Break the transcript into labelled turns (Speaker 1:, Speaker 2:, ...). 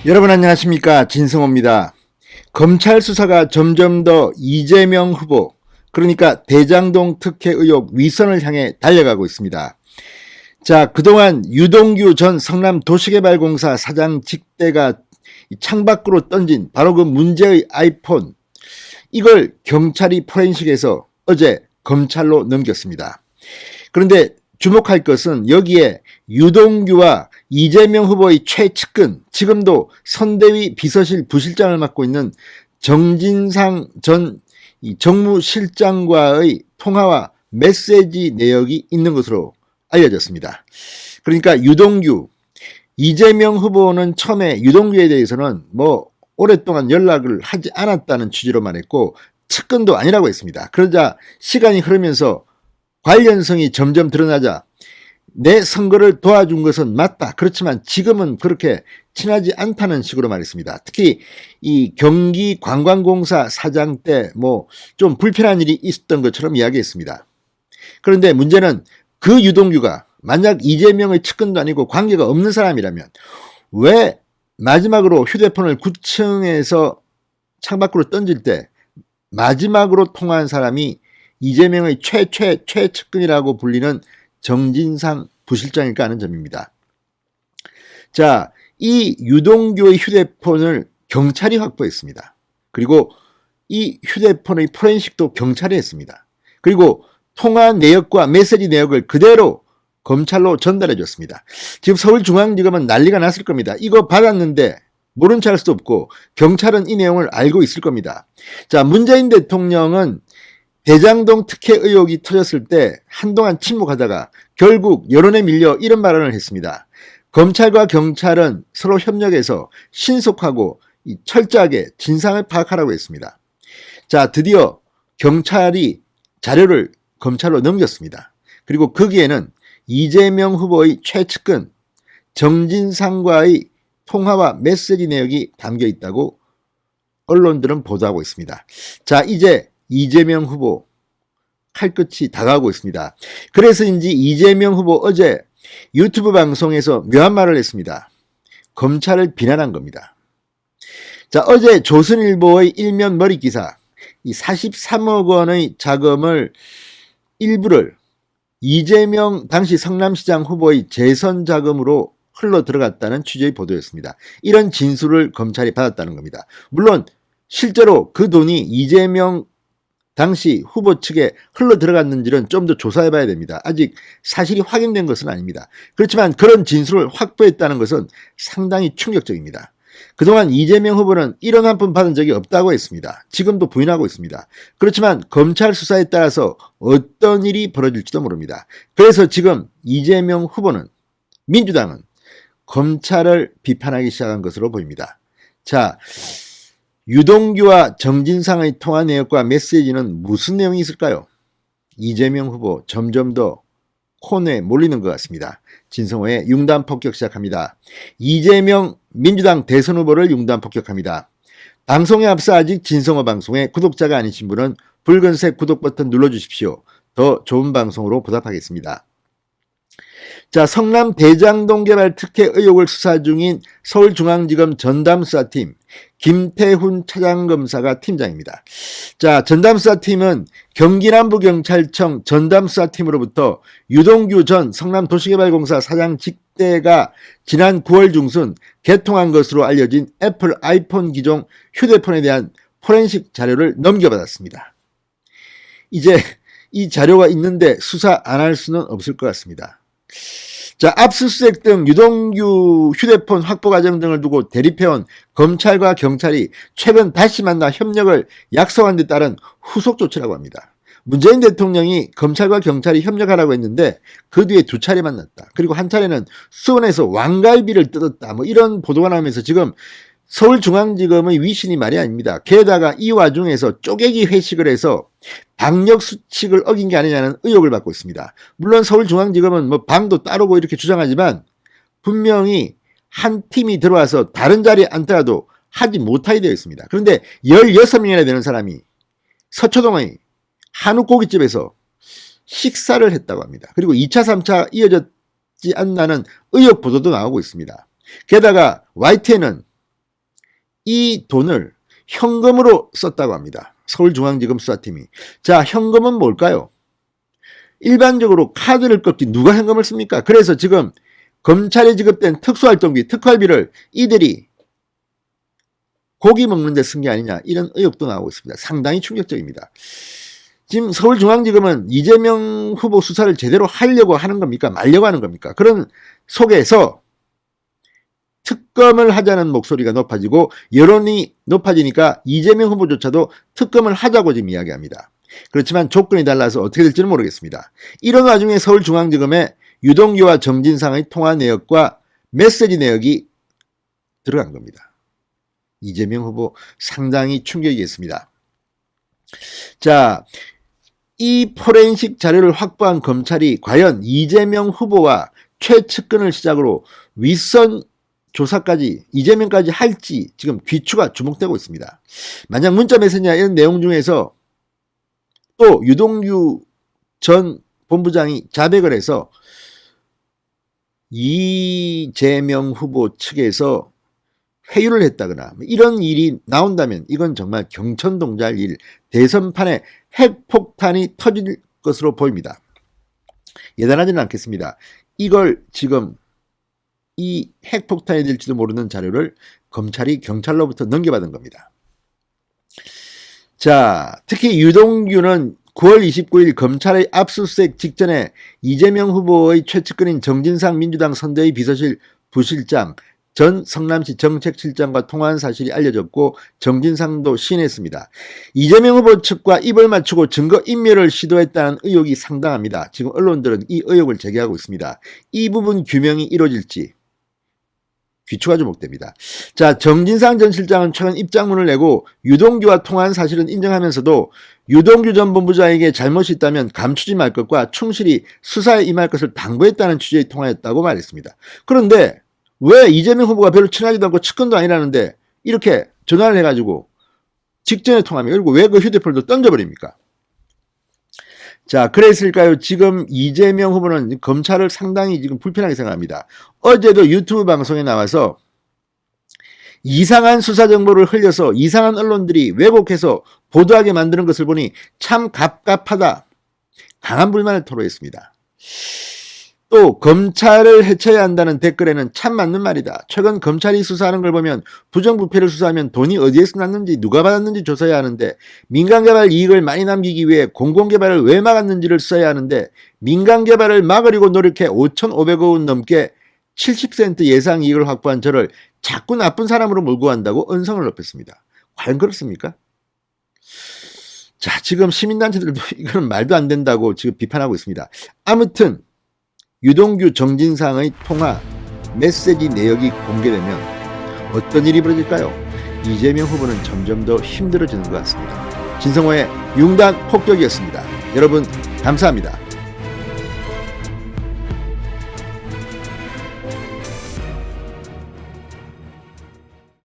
Speaker 1: 여러분 안녕하십니까, 진성호입니다. 검찰 수사가 점점 더 이재명 후보, 그러니까 대장동 특혜 의혹 위선을 향해 달려가고 있습니다. 자, 그동안 유동규 전 성남도시개발공사 사장 직대가 창밖으로 던진 바로 그 문제의 아이폰, 이걸 경찰이 포렌식해서 어제 검찰로 넘겼습니다. 그런데 주목할 것은 여기에 유동규와 이재명 후보의 최측근, 지금도 선대위 비서실 부실장을 맡고 있는 정진상 전 정무실장과의 통화와 메시지 내역이 있는 것으로 알려졌습니다. 그러니까 유동규, 이재명 후보는 처음에 유동규에 대해서는 오랫동안 연락을 하지 않았다는 취지로 말했고 측근도 아니라고 했습니다. 그러자 시간이 흐르면서 관련성이 점점 드러나자 내 선거를 도와준 것은 맞다. 그렇지만 지금은 그렇게 친하지 않다는 식으로 말했습니다. 특히 이 경기관광공사 사장 때 좀 불편한 일이 있었던 것처럼 이야기했습니다. 그런데 문제는 그 유동규가 만약 이재명의 측근도 아니고 관계가 없는 사람이라면 왜 마지막으로 휴대폰을 9층에서 창밖으로 던질 때 마지막으로 통화한 사람이 이재명의 최측근이라고 불리는 정진상 부실장일까 하는 점입니다. 자, 이 유동규의 휴대폰을 경찰이 확보했습니다. 그리고 이 휴대폰의 포렌식도 경찰이 했습니다. 그리고 통화 내역과 메시지 내역을 그대로 검찰로 전달해 줬습니다. 지금 서울중앙지검은 난리가 났을 겁니다. 이거 받았는데 모른 체 할 수도 없고 경찰은 이 내용을 알고 있을 겁니다. 자, 문재인 대통령은 대장동 특혜 의혹이 터졌을 때 한동안 침묵하다가 결국 여론에 밀려 이런 발언을 했습니다. 검찰과 경찰은 서로 협력해서 신속하고 철저하게 진상을 파악하라고 했습니다. 자, 드디어 경찰이 자료를 검찰로 넘겼습니다. 그리고 거기에는 이재명 후보의 최측근 정진상과의 통화와 메시지 내역이 담겨 있다고 언론들은 보도하고 있습니다. 자, 이제 이재명 후보 칼끝이 다가오고 있습니다. 그래서인지 이재명 후보 어제 유튜브 방송에서 묘한 말을 했습니다. 검찰을 비난한 겁니다. 자, 어제 조선일보의 일면 머리 기사, 이 43억 원의 자금을 일부를 이재명 당시 성남시장 후보의 재선 자금으로 흘러 들어갔다는 취지의 보도였습니다. 이런 진술을 검찰이 받았다는 겁니다. 물론 실제로 그 돈이 이재명 당시 후보 측에 흘러 들어갔는지는 좀 더 조사해 봐야 됩니다. 아직 사실이 확인된 것은 아닙니다. 그렇지만 그런 진술을 확보했다는 것은 상당히 충격적입니다. 그동안 이재명 후보는 1원 한 푼 받은 적이 없다고 했습니다. 지금도 부인하고 있습니다. 그렇지만 검찰 수사에 따라서 어떤 일이 벌어질지도 모릅니다. 그래서 지금 이재명 후보는, 민주당은 검찰을 비판하기 시작한 것으로 보입니다. 자, 유동규와 정진상의 통화 내역과 메시지는 무슨 내용이 있을까요? 이재명 후보 점점 더 코너에 몰리는 것 같습니다. 진성호의 융단 폭격 시작합니다. 이재명 민주당 대선 후보를 융단 폭격합니다. 방송에 앞서 아직 진성호 방송에 구독자가 아니신 분은 붉은색 구독 버튼 눌러주십시오. 더 좋은 방송으로 보답하겠습니다. 자, 성남 대장동 개발 특혜 의혹을 수사 중인 서울중앙지검 전담수사팀 김태훈 차장검사가 팀장입니다. 자, 전담수사팀은 경기남부경찰청 전담수사팀으로부터 유동규 전 성남도시개발공사 사장 직대가 지난 9월 중순 개통한 것으로 알려진 애플 아이폰 기종 휴대폰에 대한 포렌식 자료를 넘겨받았습니다. 이제 이 자료가 있는데 수사 안 할 수는 없을 것 같습니다. 자, 압수수색 등 유동규 휴대폰 확보 과정 등을 두고 대립해온 검찰과 경찰이 최근 다시 만나 협력을 약속한 데 따른 후속 조치라고 합니다. 문재인 대통령이 검찰과 경찰이 협력하라고 했는데 그 뒤에 2차례 만났다. 그리고 한 차례는 수원에서 왕갈비를 뜯었다. 이런 보도가 나오면서 지금 서울중앙지검의 위신이 말이 아닙니다. 게다가 이 와중에서 쪼개기 회식을 해서 방역수칙을 어긴 게 아니냐는 의혹을 받고 있습니다. 물론 서울중앙지검은 방도 따르고 이렇게 주장하지만 분명히 한 팀이 들어와서 다른 자리에 앉더라도 하지 못하게 되어 있습니다. 그런데 16명이나 되는 사람이 서초동의 한우 고깃집에서 식사를 했다고 합니다. 그리고 2차, 3차 이어졌지 않나는 의혹 보도도 나오고 있습니다. 게다가 YTN은 이 돈을 현금으로 썼다고 합니다. 서울중앙지검 수사팀이. 자, 현금은 뭘까요? 일반적으로 카드를 꺾기 누가 현금을 씁니까? 그래서 지금 검찰에 지급된 특수활동비, 특활비를 이들이 고기 먹는 데 쓴 게 아니냐, 이런 의혹도 나오고 있습니다. 상당히 충격적입니다. 지금 서울중앙지검은 이재명 후보 수사를 제대로 하려고 하는 겁니까? 말려고 하는 겁니까? 그런 속에서 특검을 하자는 목소리가 높아지고 여론이 높아지니까 이재명 후보조차도 특검을 하자고 지금 이야기합니다. 그렇지만 조건이 달라서 어떻게 될지는 모르겠습니다. 이런 와중에 서울중앙지검에 유동규와 정진상의 통화 내역과 메시지 내역이 들어간 겁니다. 이재명 후보 상당히 충격이겠습니다. 자, 이 포렌식 자료를 확보한 검찰이 과연 이재명 후보와 최측근을 시작으로 윗선 조사까지 이재명까지 할지 지금 귀추가 주목되고 있습니다. 만약 문자 메시지나 이런 내용 중에서 또 유동규 전 본부장이 자백을 해서 이재명 후보 측에서 회유를 했다거나 이런 일이 나온다면 이건 정말 경천동자할 일, 대선판에 핵폭탄이 터질 것으로 보입니다. 예단하지는 않겠습니다. 이걸 지금 이 핵폭탄이 될지도 모르는 자료를 검찰이 경찰로부터 넘겨받은 겁니다. 자, 특히 유동규는 9월 29일 검찰의 압수수색 직전에 이재명 후보의 최측근인 정진상 민주당 선대위 비서실 부실장, 전 성남시 정책실장과 통화한 사실이 알려졌고 정진상도 시인했습니다. 이재명 후보 측과 입을 맞추고 증거 인멸을 시도했다는 의혹이 상당합니다. 지금 언론들은 이 의혹을 제기하고 있습니다. 이 부분 규명이 이루어질지 귀추가 주목됩니다. 자, 정진상 전 실장은 최근 입장문을 내고 유동규와 통화한 사실은 인정하면서도 유동규 전 본부장에게 잘못이 있다면 감추지 말 것과 충실히 수사에 임할 것을 당부했다는 취지의 통화였다고 말했습니다. 그런데 왜 이재명 후보가 별로 친하지도 않고 측근도 아니라는데 이렇게 전화를 해가지고 직전에 통화하면 그리고 왜 그 휴대폰을 던져버립니까? 자, 그랬을까요? 지금 이재명 후보는 검찰을 상당히 지금 불편하게 생각합니다. 어제도 유튜브 방송에 나와서 이상한 수사 정보를 흘려서 이상한 언론들이 왜곡해서 보도하게 만드는 것을 보니 참 갑갑하다. 강한 불만을 토로했습니다. 또 검찰을 해쳐야 한다는 댓글에는 참 맞는 말이다. 최근 검찰이 수사하는 걸 보면 부정부패를 수사하면 돈이 어디에서 났는지 누가 받았는지 조사해야 하는데 민간개발 이익을 많이 남기기 위해 공공개발을 왜 막았는지를 써야 하는데 민간개발을 막으려고 노력해 5,500억 원 넘게 70% 예상 이익을 확보한 저를 자꾸 나쁜 사람으로 몰고 간다고 언성을 높였습니다. 과연 그렇습니까? 자, 지금 시민단체들도 이건 말도 안 된다고 지금 비판하고 있습니다. 아무튼 유동규 정진상의 통화 메시지 내역이 공개되면 어떤 일이 벌어질까요? 이재명 후보는 점점 더 힘들어지는 것 같습니다. 진성호의 융단 폭격이었습니다. 여러분 감사합니다.